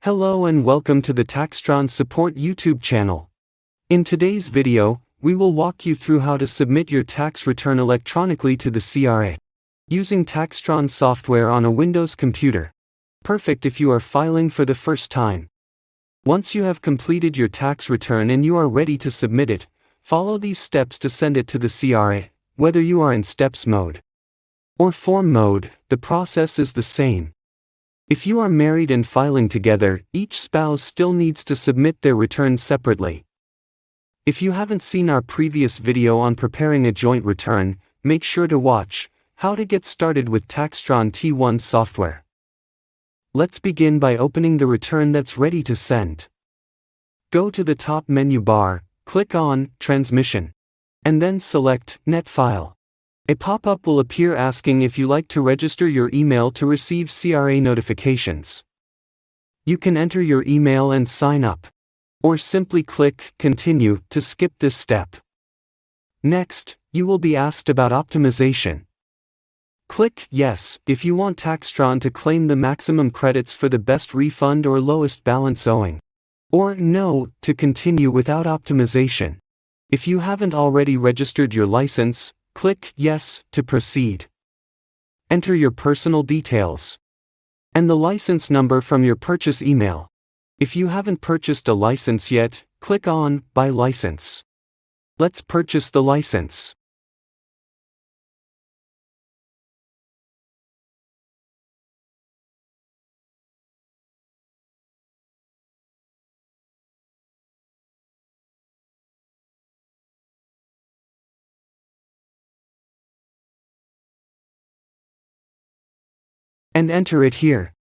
Hello and welcome to the TaxTron Support YouTube channel. In today's video, we will walk you through how to submit your tax return electronically to the CRA using TaxTron software on a Windows computer. Perfect if you are filing for the first time. Once you have completed your tax return and you are ready to submit it, follow these steps to send it to the CRA. Whether you are in steps mode or form mode, the process is the same. If you are married and filing together, each spouse still needs to submit their return separately. If you haven't seen our previous video on preparing a joint return, make sure to watch how to get started with TaxTron T1 software. Let's begin by opening the return that's ready to send. Go to the top menu bar, click on Transmission, and then select Netfile. A pop-up will appear asking if you like to register your email to receive CRA notifications. You can enter your email and sign up, or simply click Continue to skip this step. Next, you will be asked about optimization. Click Yes if you want TaxTron to claim the maximum credits for the best refund or lowest balance owing, or No to continue without optimization. If you haven't already registered your license, click Yes to proceed. Enter your personal details and the license number from your purchase email. If you haven't purchased a license yet, click on Buy License. Let's purchase the license. And enter it here.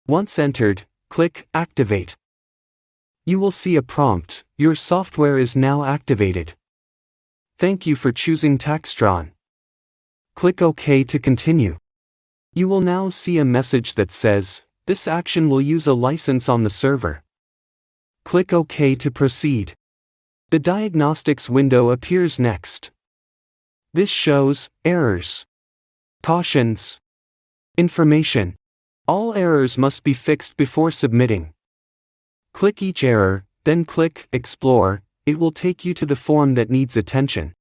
Once entered, click Activate. You will see a prompt, your software is now activated. Thank you for choosing TaxTron. Click OK to continue. You will now see a message that says, this action will use a license on the server. Click OK to proceed. The diagnostics window appears next. This shows errors, cautions, information. All errors must be fixed before submitting. Click each error, then click Explore. It will take you to the form that needs attention.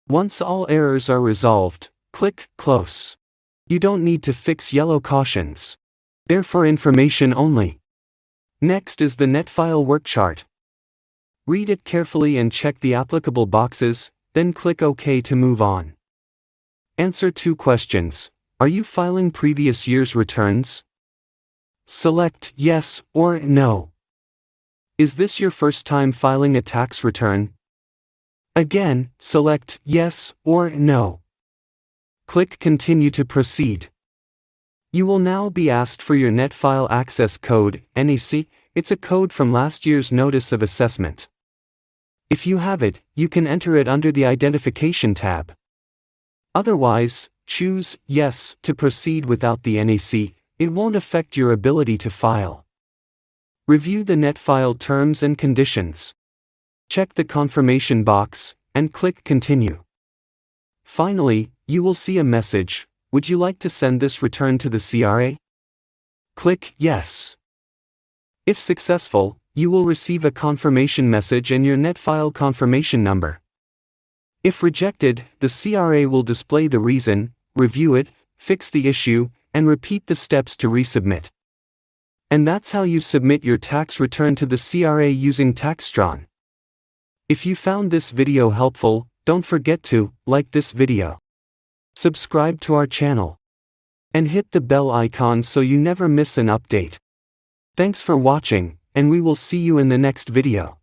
Once all errors are resolved, click Close. You don't need to fix yellow cautions. They're for information only. Next is the Netfile Worksheet. Read it carefully and check the applicable boxes, then click OK to move on. Answer 2 questions. Are you filing previous year's returns? Select Yes or No. Is this your first time filing a tax return? Again, select Yes or No. Click Continue to proceed. You will now be asked for your Netfile Access Code, NAC. It's a code from last year's Notice of Assessment. If you have it, you can enter it under the Identification tab. Otherwise, choose Yes to proceed without the NAC. It won't affect your ability to file. Review the Netfile terms and conditions. Check the confirmation box, and click Continue. Finally, you will see a message, would you like to send this return to the CRA? Click Yes. If successful, you will receive a confirmation message and your Netfile confirmation number. If rejected, the CRA will display the reason, review it, fix the issue, and repeat the steps to resubmit. And that's how you submit your tax return to the CRA using TaxTron. If you found this video helpful, don't forget to like this video, subscribe to our channel, and hit the bell icon so you never miss an update. Thanks for watching, and we will see you in the next video.